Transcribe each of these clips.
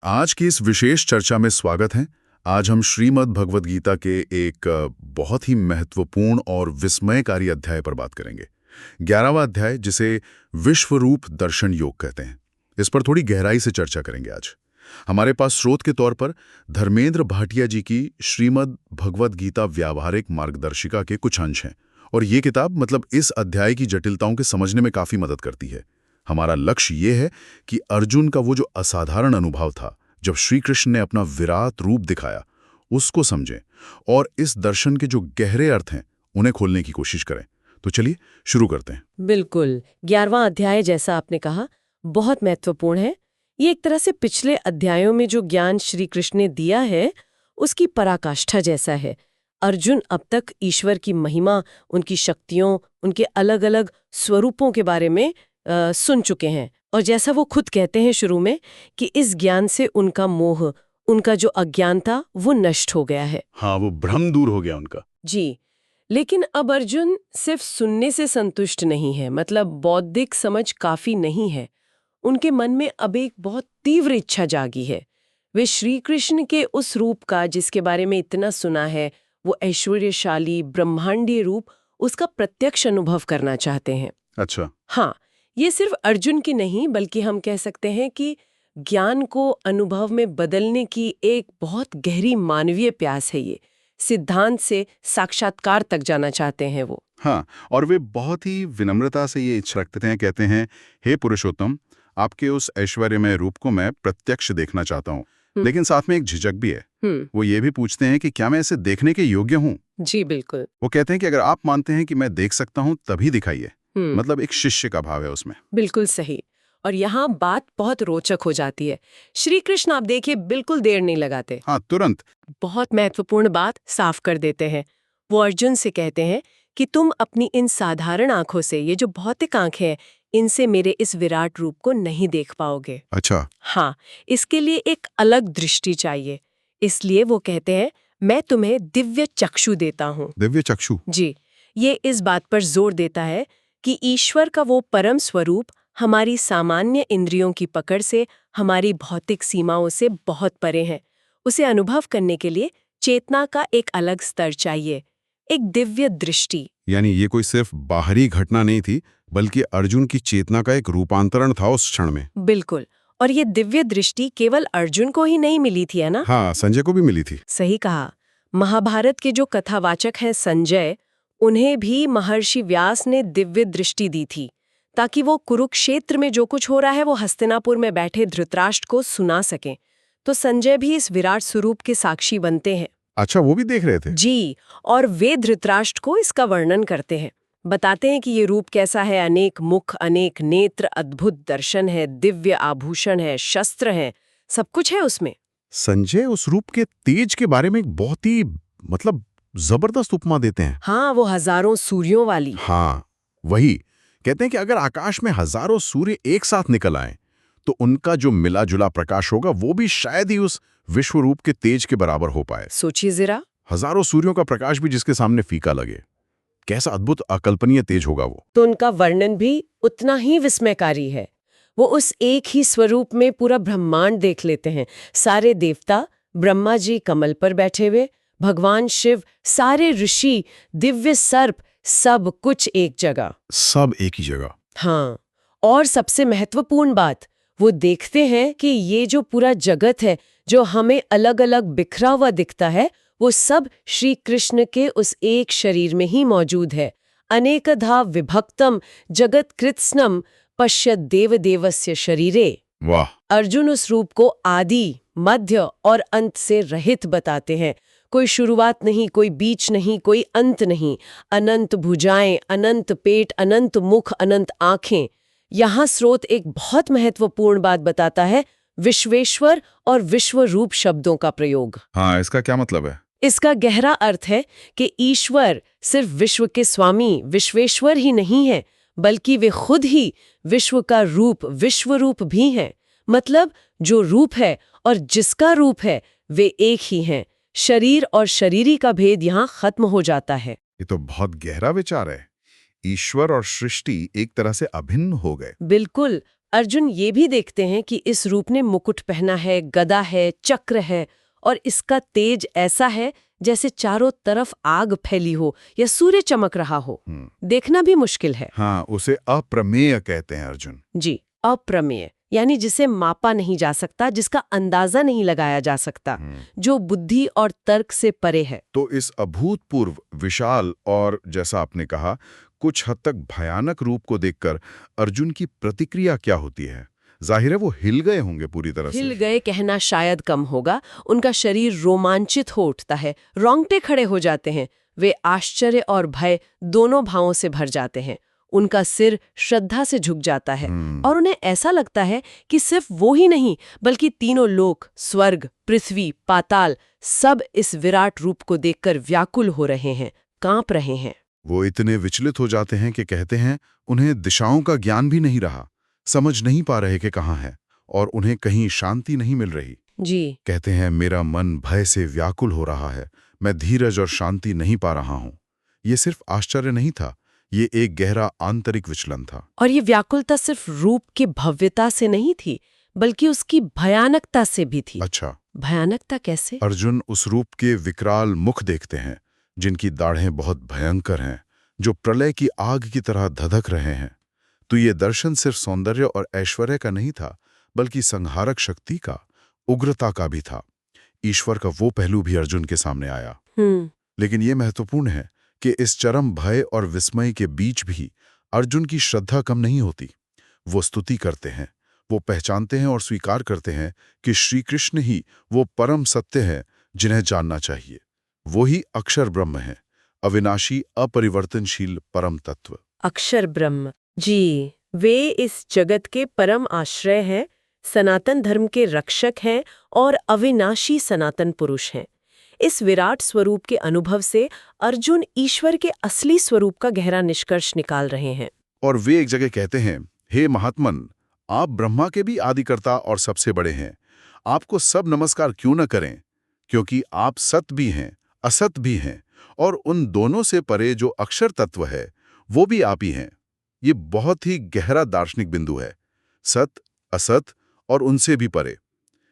आज की इस विशेष चर्चा में स्वागत है। आज हम श्रीमद् भगवद गीता के एक बहुत ही महत्वपूर्ण और विस्मयकारी अध्याय पर बात करेंगे। 11वां अध्याय, जिसे विश्वरूप दर्शन योग कहते हैं। इस पर थोड़ी गहराई से चर्चा करेंगे आज। हमारे पास स्रोत के तौर पर धर्मेंद्र भाटिया जी की श्रीमद् भगवद गीता व्यावहारिक मार्गदर्शिका के कुछ अंश हैं, और ये किताब इस अध्याय की जटिलताओं के समझने में काफी मदद करती है। हमारा लक्ष्य ये है कि अर्जुन का वो जो असाधारण अनुभव था जब श्री कृष्ण ने अपना विराट रूप दिखाया, उसको समझें और इस दर्शन के जो गहरे अर्थ हैं उन्हें खोलने की कोशिश करें। तो चलिए शुरू करते हैं। बिल्कुल, 11वां अध्याय जैसा आपने कहा बहुत महत्वपूर्ण है। ये एक तरह से पिछले अध्यायों में जो ज्ञान श्री कृष्ण ने दिया है उसकी पराकाष्ठा जैसा है। अर्जुन अब तक ईश्वर की महिमा, उनकी शक्तियों, उनके अलग अलग स्वरूपों के बारे में सुन चुके हैं, और जैसा वो खुद कहते हैं शुरू में कि इस ज्ञान से उनका मोह, उनका जो अज्ञान था वो नष्ट हो गया है। हाँ, वो भ्रम दूर हो गया उनका। जी, लेकिन अब अर्जुन सिर्फ सुनने से संतुष्ट नहीं है, बौद्धिक समझ काफी नहीं है। उनके मन में अब एक बहुत तीव्र इच्छा जागी है। वे श्री कृष्ण के उस रूप का, जिसके बारे में इतना सुना है, वो ऐश्वर्यशाली ब्रह्मांडीय रूप, उसका प्रत्यक्ष अनुभव करना चाहते हैं। अच्छा। हाँ, ये सिर्फ अर्जुन की नहीं, बल्कि हम कह सकते हैं कि ज्ञान को अनुभव में बदलने की एक बहुत गहरी मानवीय प्यास है। ये सिद्धांत से साक्षात्कार तक जाना चाहते हैं वो। हाँ, और वे बहुत ही विनम्रता से ये इच्छा रखते हैं। कहते हैं, हे पुरुषोत्तम, आपके उस ऐश्वर्यमय रूप को मैं प्रत्यक्ष देखना चाहता हूँ। लेकिन साथ में एक झिझक भी है। वो ये भी पूछते हैं कि क्या मैं इसे देखने के योग्य हूँ। जी बिल्कुल। वो कहते हैं कि अगर आप मानते हैं कि मैं देख सकता हूँ तभी दिखाइए। एक शिष्य का भाव है उसमें। बिल्कुल सही। और यहाँ बात बहुत रोचक हो जाती है। श्री कृष्ण, आप देखिए, बिल्कुल देर नहीं लगाते। हाँ, तुरंत बहुत महत्वपूर्ण बात साफ कर देते हैं। वो अर्जुन से कहते हैं कि तुम अपनी इन साधारण आंखों से, ये जो भौतिक आंखें हैं, इनसे मेरे इस विराट रूप को नहीं देख पाओगे। अच्छा। हाँ, इसके लिए एक अलग दृष्टि चाहिए। इसलिए वो कहते हैं, मैं तुम्हें दिव्य चक्षु देता हूँ। दिव्य चक्षु? जी, ये इस बात पर जोर देता है कि ईश्वर का वो परम स्वरूप हमारी सामान्य इंद्रियों की पकड़ से, हमारी भौतिक सीमाओं से बहुत परे है। उसे अनुभव करने के लिए चेतना का एक अलग स्तर चाहिए, एक दिव्य दृष्टि। यानी ये कोई सिर्फ बाहरी घटना नहीं थी, बल्कि अर्जुन की चेतना का एक रूपांतरण था उस क्षण में। बिल्कुल। और ये दिव्य दृष्टि केवल अर्जुन को ही नहीं मिली थी, है ना? हाँ, संजय को भी मिली थी। सही कहा। महाभारत के जो कथावाचक हैं संजय, उन्हें भी महर्षि व्यास ने दिव्य दृष्टि दी थी, ताकि वो कुरुक्षेत्र में जो कुछ हो रहा है वो हस्तिनापुर में बैठे धृतराष्ट्र को सुना सकें। तो संजय भी इस विराट स्वरूप के साक्षी बनते हैं। अच्छा, वो भी देख रहे थे? जी, और वे धृतराष्ट्र को इसका वर्णन करते हैं, बताते हैं कि ये रूप कैसा है। अनेक मुख, अनेक नेत्र, अद्भुत दर्शन है, दिव्य आभूषण है, शस्त्र है, सब कुछ है उसमें। संजय उस रूप के तेज के बारे में एक बहुत ही जबरदस्त उपमा देते हैं। हाँ, वो हजारों सूर्यों वाली। हाँ, वही। कहते हैं कि अगर आकाश में हजारों सूर्य एक साथ निकल आए तो उनका जो मिला जुला प्रकाश होगा वो भी शायद ही उस विश्व रूप के तेज के बराबर हो पाए। सोचिए जरा, हजारों सूर्यों का प्रकाश भी जिसके सामने फीका लगे, कैसा अद्भुत अकल्पनीय तेज होगा वो। तो उनका वर्णन भी उतना ही विस्मयकारी है। वो उस एक ही स्वरूप में पूरा ब्रह्मांड देख लेते हैं। सारे देवता, ब्रह्मा जी कमल पर बैठे हुए, भगवान शिव, सारे ऋषि, दिव्य सर्प, सब कुछ एक जगह। सब एक ही जगह। हाँ, और सबसे महत्वपूर्ण बात, वो देखते हैं कि ये जो पूरा जगत है, जो हमें अलग अलग बिखरा हुआ दिखता है, वो सब श्री कृष्ण के उस एक शरीर में ही मौजूद है। अनेकधा विभक्तम जगत कृत्स्नम पश्यत देवदेवस्य शरीरे। वाह! अर्जुन उस रूप को आदि, मध्य और अंत से रहित बताते हैं। कोई शुरुआत नहीं, कोई बीच नहीं, कोई अंत नहीं। अनंत भुजाएं, अनंत पेट, अनंत मुख, अनंत आंखें। यहाँ स्रोत एक बहुत महत्वपूर्ण बात बताता है, विश्वेश्वर और विश्व रूप शब्दों का प्रयोग। हाँ, इसका क्या मतलब है? इसका गहरा अर्थ है कि ईश्वर सिर्फ विश्व के स्वामी, विश्वेश्वर ही नहीं है, बल्कि वे खुद ही विश्व का रूप, विश्व रूप भी हैं। जो रूप है और जिसका रूप है, वे एक ही हैं। शरीर और शरीरी का भेद यहाँ खत्म हो जाता है। ये तो बहुत गहरा विचार है। ईश्वर और सृष्टि एक तरह से अभिन्न हो गए। बिल्कुल, अर्जुन ये भी देखते हैं कि इस रूप ने मुकुट पहना है, गदा है, चक्र है और इसका तेज ऐसा है जैसे चारों तरफ आग फैली हो या सूर्य चमक रहा हो। देखना भी मुश्किल है। हाँ, उसे अप्रमेय कहते हैं अर्जुन। जी, अप्रमेय यानी जिसे मापा नहीं जा सकता, जिसका अंदाजा नहीं लगाया जा सकता, जो बुद्धि और तर्क से परे है। तो इस अभूतपूर्व विशाल और जैसा आपने कहा कुछ हद तक भयानक रूप को देखकर अर्जुन की प्रतिक्रिया क्या होती है? जाहिर है वो हिल गए होंगे पूरी तरह हिल से। गए कहना शायद कम होगा। उनका शरीर रोमांचित हो उठता है, रोंगटे खड़े हो जाते हैं। वे आश्चर्य और भय दोनों भावों से भर जाते हैं। उनका सिर श्रद्धा से झुक जाता है और उन्हें ऐसा लगता है कि सिर्फ वो ही नहीं बल्कि तीनों लोक, स्वर्ग, पृथ्वी, पाताल सब इस विराट रूप को देखकर व्याकुल हो रहे हैं, कांप रहे हैं। वो इतने विचलित हो जाते हैं कि कहते हैं उन्हें दिशाओं का ज्ञान भी नहीं रहा, समझ नहीं पा रहे कि कहाँ है और उन्हें कहीं शांति नहीं मिल रही। जी, कहते हैं मेरा मन भय से व्याकुल हो रहा है, मैं धीरज और शांति नहीं पा रहा हूँ। ये सिर्फ आश्चर्य नहीं था, ये एक गहरा आंतरिक विचलन था। और ये व्याकुलता सिर्फ रूप की भव्यता से नहीं थी बल्कि उसकी भयानकता से भी थी। अच्छा, भयानकता कैसे? अर्जुन उस रूप के विकराल मुख देखते हैं जिनकी दाढ़ें बहुत भयंकर हैं, जो प्रलय की आग की तरह धधक रहे हैं। तो ये दर्शन सिर्फ सौंदर्य और ऐश्वर्य का नहीं था बल्कि संहारक शक्ति का, उग्रता का भी था। ईश्वर का वो पहलू भी अर्जुन के सामने आया। लेकिन ये महत्वपूर्ण है कि इस चरम भय और विस्मय के बीच भी अर्जुन की श्रद्धा कम नहीं होती। वो स्तुति करते हैं, वो पहचानते हैं और स्वीकार करते हैं कि श्री कृष्ण ही वो परम सत्य है जिन्हें जानना चाहिए। वो ही अक्षर ब्रह्म है, अविनाशी, अपरिवर्तनशील परम तत्व। अक्षर ब्रह्म। जी, वे इस जगत के परम आश्रय हैं, सनातन धर्म के रक्षक हैं और अविनाशी सनातन पुरुष हैं। इस विराट स्वरूप के अनुभव से अर्जुन ईश्वर के असली स्वरूप का गहरा निष्कर्ष निकाल रहे हैं। और वे एक जगह कहते हैं, हे महात्मन, आप ब्रह्मा के भी आदिकर्ता और सबसे बड़े हैं। आपको सब नमस्कार क्यों न करें, क्योंकि आप सत भी हैं, असत भी हैं, और उन दोनों से परे जो अक्षर तत्व है वो भी आप ही हैं। ये बहुत ही गहरा दार्शनिक बिंदु है, सत, असत और उनसे भी परे।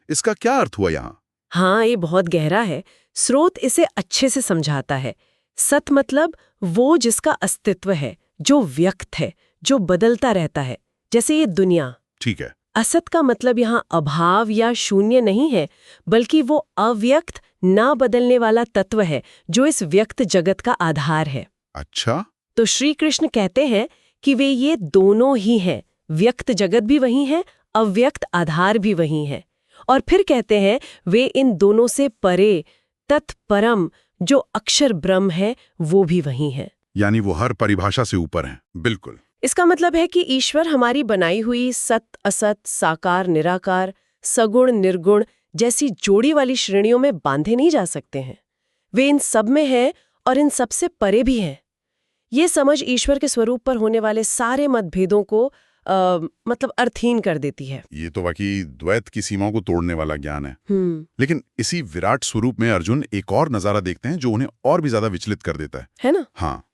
इसका क्या अर्थ हुआ यहाँ? हाँ, ये बहुत गहरा है। स्रोत इसे अच्छे से समझाता है। सत मतलब वो जिसका अस्तित्व है, जो व्यक्त है, जो बदलता रहता है, जैसे ये दुनिया। ठीक है। असत का मतलब यहाँ अभाव या शून्य नहीं है, बल्कि वो अव्यक्त, ना बदलने वाला तत्व है जो इस व्यक्त जगत का आधार है। अच्छा, तो श्री कृष्ण कहते हैं कि वे ये दोनों ही हैं। व्यक्त जगत भी वही है, अव्यक्त आधार भी वही है। और फिर कहते हैं वे इन दोनों से परे, तत्परम, जो अक्षर ब्रह्म है, वो भी वही है। यानी वो हर परिभाषा से ऊपर हैं। बिल्कुल। इसका मतलब है कि ईश्वर हमारी बनाई हुई सत, असत, साकार, निराकार, सगुण, निर्गुण जैसी जोड़ी वाली श्रेणियों में बांधे नहीं जा सकते हैं। वे इन सब में हैं और इन सब से परे भी हैं। ये समझ ईश्वर के स्वरूप पर होने वाले सारे मतभेदों को मतलब अर्थहीन कर देती है। ये तो वाकई द्वैत की सीमाओं को तोड़ने वाला ज्ञान है। लेकिन इसी विराट स्वरूप में अर्जुन एक और नजारा देखते हैं जो उन्हें और भी ज्यादा विचलित कर देता है ना? हाँ,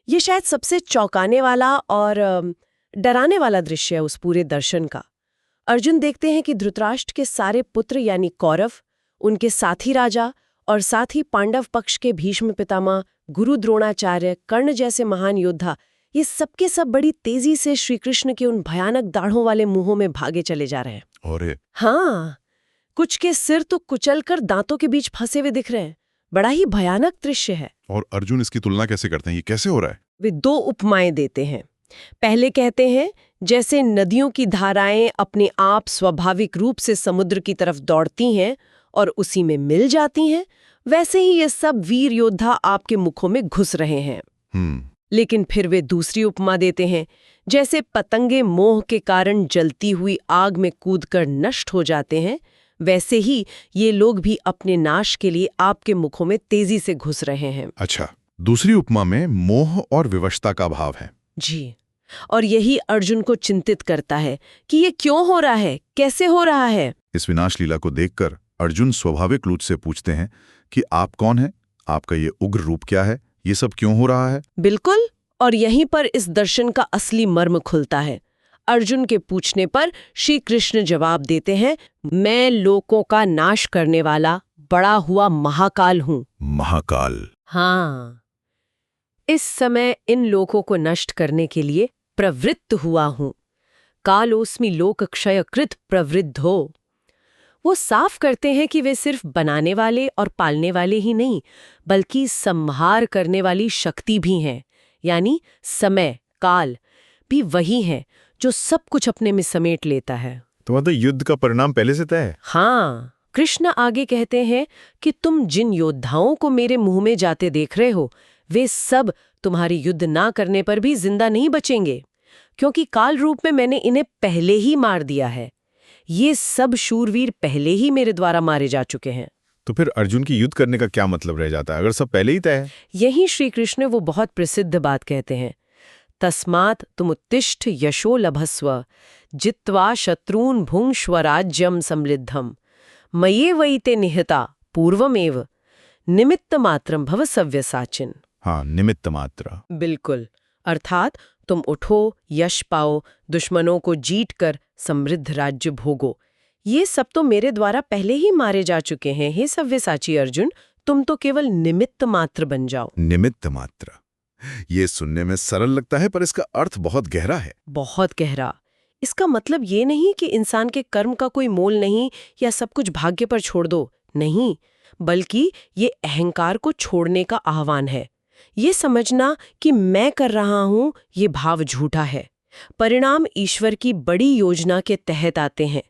ये शायद सबसे चौंकाने वाला और डराने वाला दृश्य है उस पूरे दर्शन का। अर्जुन देखते हैं कि धृतराष्ट्र के सारे पुत्र यानी कौरव, उनके साथी राजा और साथ ही पांडव पक्ष के भीष्म पितामह, गुरु द्रोणाचार्य, कर्ण जैसे महान योद्धा, ये सबके सब बड़ी तेजी से श्री कृष्ण के उन भयानक दाढ़ों वाले मुंहों में भागे चले जा रहे हैं। और हाँ, कुछ के सिर तो कुचलकर दांतों के बीच फंसे हुए दिख रहे हैं। बड़ा ही भयानक दृश्य है। और अर्जुन इसकी तुलना कैसे करते हैं? ये कैसे हो रहा है? वे दो उपमाएं देते हैं। पहले कहते हैं जैसे नदियों की धाराएं अपने आप स्वाभाविक रूप से समुद्र की तरफ दौड़ती हैं और उसी में मिल जाती हैं, वैसे ही ये सब वीर योद्धा आपके मुखों में घुस रहे हैं। लेकिन फिर वे दूसरी उपमा देते हैं, जैसे पतंगे मोह के कारण जलती हुई आग में कूदकर नष्ट हो जाते हैं, वैसे ही ये लोग भी अपने नाश के लिए आपके मुखों में तेजी से घुस रहे हैं। अच्छा, दूसरी उपमा में मोह और विवशता का भाव है। जी, और यही अर्जुन को चिंतित करता है कि ये क्यों हो रहा है, कैसे हो रहा है। इस विनाश लीला को देखकर अर्जुन स्वाभाविक रूप से पूछते हैं कि आप कौन हैं, आपका ये उग्र रूप क्या है, ये सब क्यों हो रहा है? बिल्कुल, और यहीं पर इस दर्शन का असली मर्म खुलता है। अर्जुन के पूछने पर श्री कृष्ण जवाब देते हैं, मैं लोकों का नाश करने वाला बड़ा हुआ महाकाल हूँ। महाकाल। हाँ, इस समय इन लोकों को नष्ट करने के लिए प्रवृत्त हुआ हूँ। कालोस्मि लोक क्षय कृत प्रवृद्धो। वो साफ करते हैं कि वे सिर्फ बनाने वाले और पालने वाले ही नहीं, बल्कि संहार करने वाली शक्ति भी हैं। यानी समय, काल भी वही है जो सब कुछ अपने में समेट लेता है। तो मतलब युद्ध का परिणाम पहले से तय है? हाँ, कृष्ण आगे कहते हैं कि तुम जिन योद्धाओं को मेरे मुंह में जाते देख रहे हो, वे सब तुम्हारी युद्ध ना करने पर भी जिंदा नहीं बचेंगे, क्योंकि काल रूप में मैंने इन्हें पहले ही मार दिया है। ये सब शूरवीर पहले ही मेरे द्वारा मारे जा चुके हैं। तो फिर अर्जुन की युद्ध करने का क्या मतलब रह जाता है, अगर सब पहले ही तय है? यही श्री कृष्ण वो बहुत प्रसिद्ध बात कहते हैं, तस्मात् तुमुत्तिष्ठ यशो लभस्व जित्वा शत्रून् भुङ्क्ष्व राज्यं समृद्धम् मय्येवैते निहता पूर्वमेव निमित्तमात्रं भव सव्यसाचिन्। हाँ, निमित्त मात्र। बिल्कुल, अर्थात तुम उठो, यश पाओ, दुश्मनों को जीत कर समृद्ध राज्य भोगो। ये सब तो मेरे द्वारा पहले ही मारे जा चुके हैं। हे सव्यसाची अर्जुन, तुम तो केवल निमित्त मात्र बन जाओ। निमित्त मात्र। ये सुनने में सरल लगता है, पर इसका अर्थ बहुत गहरा है। बहुत गहरा। इसका मतलब ये नहीं कि इंसान के कर्म का कोई मोल नहीं या सब कुछ भाग्य पर छोड़ दो, नहीं, बल्कि ये अहंकार को छोड़ने का आह्वान है। ये समझना कि मैं कर रहा हूं, ये भाव झूठा है। परिणाम ईश्वर की बड़ी योजना के तहत आते हैं।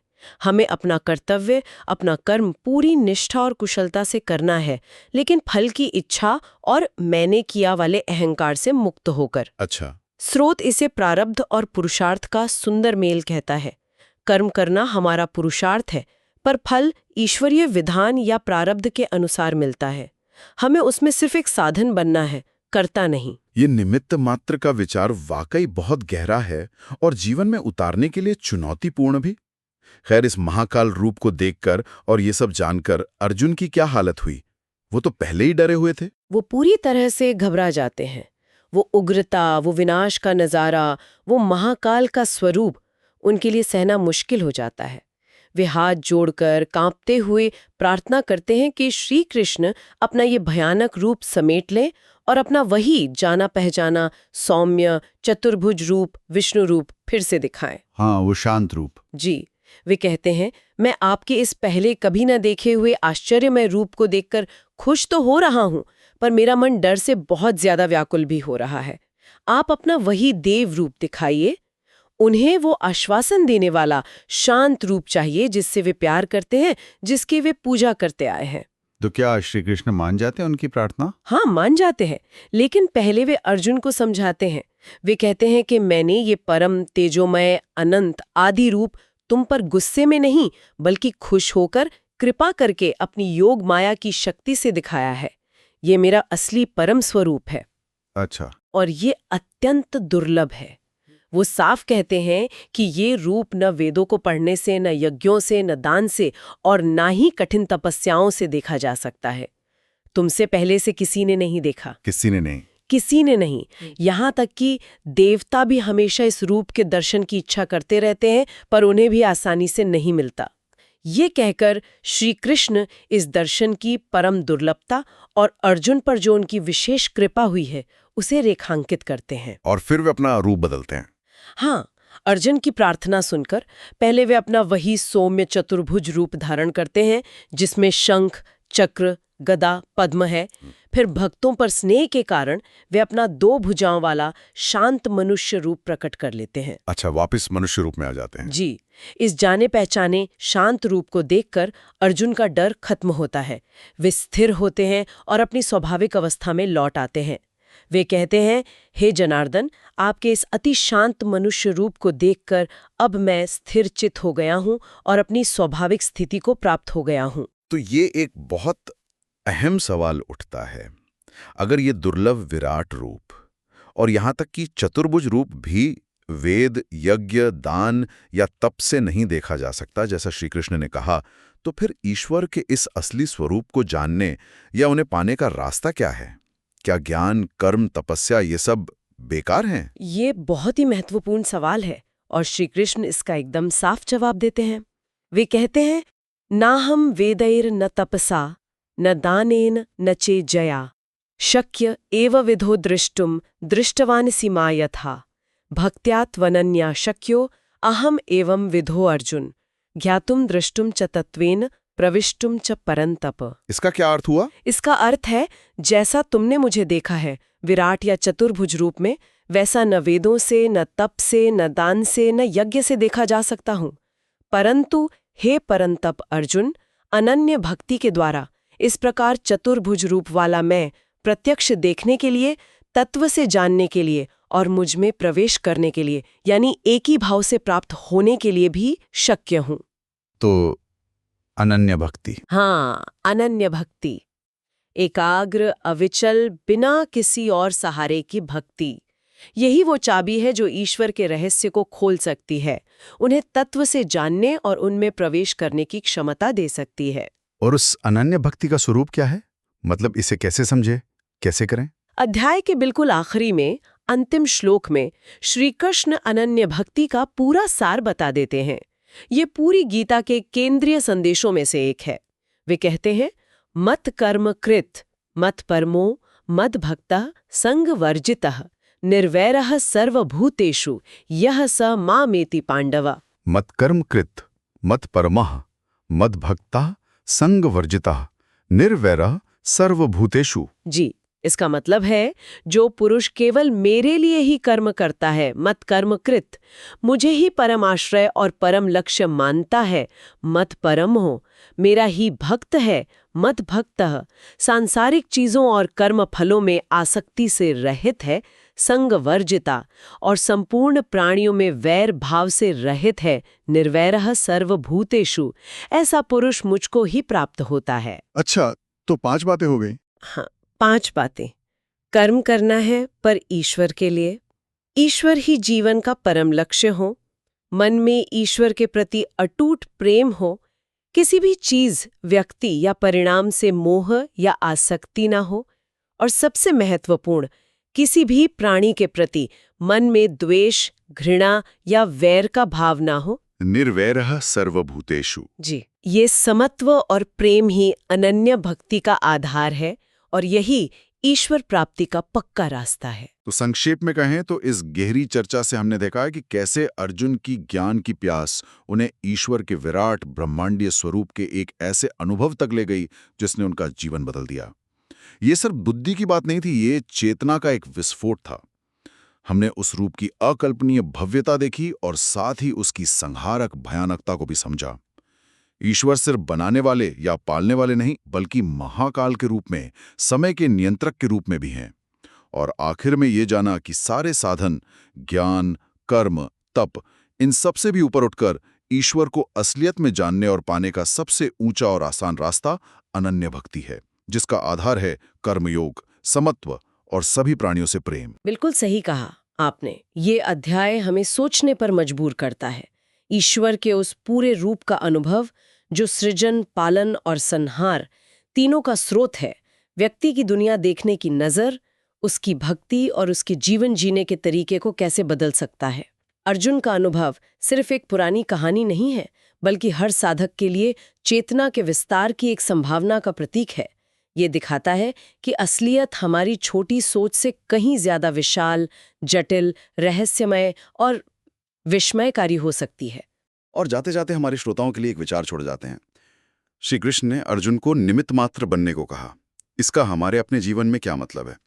हमें अपना कर्तव्य, अपना कर्म पूरी निष्ठा और कुशलता से करना है, लेकिन फल की इच्छा और मैंने किया वाले अहंकार से मुक्त होकर। अच्छा। स्रोत इसे प्रारब्ध और पुरुषार्थ का सुंदर मेल कहता है। कर्म करना हमारा पुरुषार्थ है, पर फल ईश्वरीय विधान या प्रारब्ध के अनुसार मिलता है। हमें उसमें सिर्फ एक साधन बनना है, कर्ता नहीं। ये निमित्त मात्र का विचार वाकई बहुत गहरा है और जीवन में उतारने के लिए चुनौतीपूर्ण भी। खैर, इस महाकाल रूप को देखकर और ये सब जानकर अर्जुन की क्या हालत हुई? वो तो पहले ही डरे हुए थे। वो पूरी तरह से घबरा जाते हैं। वो उग्रता, वो विनाश का नजारा, वो महाकाल का स्वरूप उनके लिए सहना मुश्किल हो जाता है। वे हाथ जोड़कर कांपते हुए प्रार्थना करते हैं कि श्री कृष्ण अपना ये भयानक रूप समेट लें और अपना वही जाना पहचाना सौम्य चतुर्भुज रूप, विष्णु रूप फिर से दिखाएं। हाँ, वो शांत रूप। जी, वे कहते हैं, मैं आपके इस पहले कभी न देखे हुए आश्चर्यमय रूप को देखकर खुश तो हो रहा हूं, पर मेरा मन डर से बहुत ज्यादा व्याकुल भी हो रहा है। आप अपना वही देव रूप दिखाइए। उन्हें वो आश्वासन देने वाला शांत रूप चाहिए जिससे वे प्यार करते हैं, जिसकी वे पूजा करते आए हैं। तो क्या श्री कृष्ण मान जाते हैं उनकी प्रार्थना? हाँ, मान जाते हैं, लेकिन पहले वे अर्जुन को समझाते हैं। वे कहते हैं कि मैंने ये परम तेजोमय अनंत आदि रूप तुम पर गुस्से में नहीं, बल्कि खुश होकर कृपा करके अपनी योग माया की शक्ति से दिखाया है। ये मेरा असली परम स्वरूप है। अच्छा। और ये अत्यंत दुर्लभ है। वो साफ कहते हैं कि ये रूप न वेदों को पढ़ने से, न यज्ञों से, न दान से और ना ही कठिन तपस्याओं से देखा जा सकता है। तुमसे पहले से किसी ने नहीं देखा। किसी ने नहीं? किसी ने नहीं। यहाँ तक कि देवता भी हमेशा इस रूप के दर्शन की इच्छा करते रहते हैं, पर उन्हें भी आसानी से नहीं मिलता। ये कहकर श्री कृष्ण इस दर्शन की परम दुर्लभता और अर्जुन पर जो उनकी विशेष कृपा हुई है उसे रेखांकित करते हैं। और फिर वे अपना रूप बदलते हैं। हाँ, अर्जुन की प्रार्थना सुनकर पहले वे अपना वही सौम्य चतुर्भुज रूप धारण करते हैं, जिसमें शंख, चक्र, गदा, पद्म है। फिर भक्तों पर स्नेह के कारण वे अपना 2 भुजाओं वाला शांत मनुष्य रूप प्रकट कर लेते हैं। अच्छा, वापस मनुष्य रूप में आ जाते हैं। जी, इस जाने पहचाने शांत रूप को देखकर अर्जुन का डर खत्म होता है। वे स्थिर होते हैं और अपनी स्वाभाविक अवस्था में लौट आते हैं। वे कहते हैं, हे जनार्दन, आपके इस अति शांत मनुष्य रूप को देखकर अब मैं स्थिर चित हो गया हूँ और अपनी स्वाभाविक स्थिति को प्राप्त हो गया हूँ। तो ये एक बहुत अहम सवाल उठता है। अगर ये दुर्लभ विराट रूप और यहाँ तक कि चतुर्भुज रूप भी वेद, यज्ञ, दान या तप से नहीं देखा जा सकता, जैसा श्री कृष्ण ने कहा, तो फिर ईश्वर के इस असली स्वरूप को जानने या उन्हें पाने का रास्ता क्या है? क्या ज्ञान, कर्म, तपस्या ये सब बेकार हैं? ये बहुत ही महत्वपूर्ण सवाल है और श्री कृष्ण इसका एकदम साफ जवाब देते हैं। वे कहते हैं, ना हम वेदैर न तपसा न दानेन न चे जया शक्य एव विधो दृष्टुम दृष्टवान सीमा यथा भक्त्यात्वनन्या शक्यो अहम एवं विधो अर्जुन ज्ञातुम दृष्टुम च तत्वेन प्रविष्टुम च परंतप। इसका क्या अर्थ हुआ? इसका अर्थ है, जैसा तुमने मुझे देखा है विराट या चतुर्भुज रूप में, वैसा न वेदों से, न तप से, न दान से, न यज्ञ से देखा जा सकता हूं। परंतु हे परंतप अर्जुन, अनन्य भक्ति के द्वारा इस प्रकार चतुर्भुज रूप वाला मैं प्रत्यक्ष देखने के लिए, तत्व से जानने के लिए और मुझ में प्रवेश करने के लिए, यानी एक ही भाव से प्राप्त होने के लिए भी शक्य हूं। तो अनन्य भक्ति। हाँ, अनन्य भक्ति, एकाग्र, अविचल, बिना किसी और सहारे की भक्ति, यही वो चाबी है जो ईश्वर के रहस्य को खोल सकती है, उन्हें तत्व से जानने और उनमें प्रवेश करने की क्षमता दे सकती है। और उस अनन्य भक्ति का स्वरूप क्या है? मतलब इसे कैसे समझे, कैसे करें? अध्याय के बिल्कुल आखिरी में, अंतिम श्लोक में, श्री कृष्ण अनन्य भक्ति का पूरा सार बता देते हैं। ये पूरी गीता के केंद्रीय संदेशों में से एक है। वे कहते हैं, मत कर्म कृत मत परमो मद भक्तः संग वर्जितः निर्वैरः सर्वभूतेषु यह स मामेति पांडव। मत कर्म कृत मत परमः मद भक्तः संग वर्जितः निर्वैरः सर्वभूतेषु। जी, इसका मतलब है, जो पुरुष केवल मेरे लिए ही कर्म करता है, मत कर्म कृत, मुझे ही परम आश्रय और परम लक्ष्य मानता है, मत परम हो, मेरा ही भक्त है, मत भक्तः, सांसारिक चीजों और कर्म फलों में आसक्ति से रहित है, संग वर्जिता, और संपूर्ण प्राणियों में वैर भाव से रहित है, निर्वैरः सर्वभूतेषु, ऐसा पुरुष मुझको ही प्राप्त होता है। अच्छा, तो 5 बातें हो गई। हाँ, 5 बातें। कर्म करना है, पर ईश्वर के लिए, ईश्वर ही जीवन का परम लक्ष्य हो, मन में ईश्वर के प्रति अटूट प्रेम हो, किसी भी चीज, व्यक्ति या परिणाम से मोह या आसक्ति ना हो, और सबसे महत्वपूर्ण, किसी भी प्राणी के प्रति मन में द्वेष, घृणा या वैर का भाव ना हो। निर्वैरः सर्वभूतेषु। जी, ये समत्व और प्रेम ही अनन्य भक्ति का आधार है, और यही ईश्वर प्राप्ति का पक्का रास्ता है। तो संक्षेप में कहें तो इस गहरी चर्चा से हमने देखा है कि कैसे अर्जुन की ज्ञान की प्यास उन्हें ईश्वर के विराट ब्रह्मांडीय स्वरूप के एक ऐसे अनुभव तक ले गई जिसने उनका जीवन बदल दिया। ये सिर्फ बुद्धि की बात नहीं थी, ये चेतना का एक विस्फोट था। हमने उस रूप की अकल्पनीय भव्यता देखी और साथ ही उसकी संहारक भयानकता को भी समझा। ईश्वर सिर्फ बनाने वाले या पालने वाले नहीं, बल्कि महाकाल के रूप में, समय के नियंत्रक के रूप में भी हैं। और आखिर में ये जाना कि सारे साधन, ज्ञान, कर्म, तप, इन सब से भी ऊपर उठकर ईश्वर को असलियत में जानने और पाने का सबसे ऊंचा और आसान रास्ता अनन्य भक्ति है, जिसका आधार है कर्मयोग, समत्व और सभी प्राणियों से प्रेम। बिल्कुल सही कहा आपने। ये अध्याय हमें सोचने पर मजबूर करता है। ईश्वर के उस पूरे रूप का अनुभव जो सृजन, पालन और संहार तीनों का स्रोत है, व्यक्ति की दुनिया देखने की नज़र, उसकी भक्ति और उसके जीवन जीने के तरीके को कैसे बदल सकता है। अर्जुन का अनुभव सिर्फ एक पुरानी कहानी नहीं है, बल्कि हर साधक के लिए चेतना के विस्तार की एक संभावना का प्रतीक है। ये दिखाता है कि असलियत हमारी छोटी सोच से कहीं ज्यादा विशाल, जटिल, रहस्यमय और विस्मयकारी हो सकती है। और जाते जाते हमारे श्रोताओं के लिए एक विचार छोड़ जाते हैं। श्री कृष्ण ने अर्जुन को निमित्त मात्र बनने को कहा। इसका हमारे अपने जीवन में क्या मतलब है?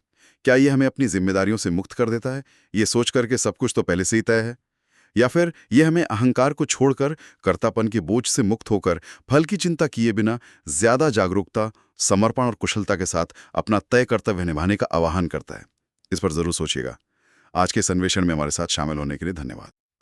क्या ये हमें अपनी जिम्मेदारियों से मुक्त कर देता है, ये सोच करके सब कुछ तो पहले से ही तय है? या फिर ये हमें अहंकार को छोड़कर, कर्तापन के बोझ से मुक्त होकर, फल की चिंता किए बिना ज्यादा जागरूकता, समर्पण और कुशलता के साथ अपना तय कर्तव्य निभाने का आह्वान करता है? इस पर जरूर सोचिएगा। आज के इस अन्वेषण में हमारे साथ शामिल होने के लिए धन्यवाद।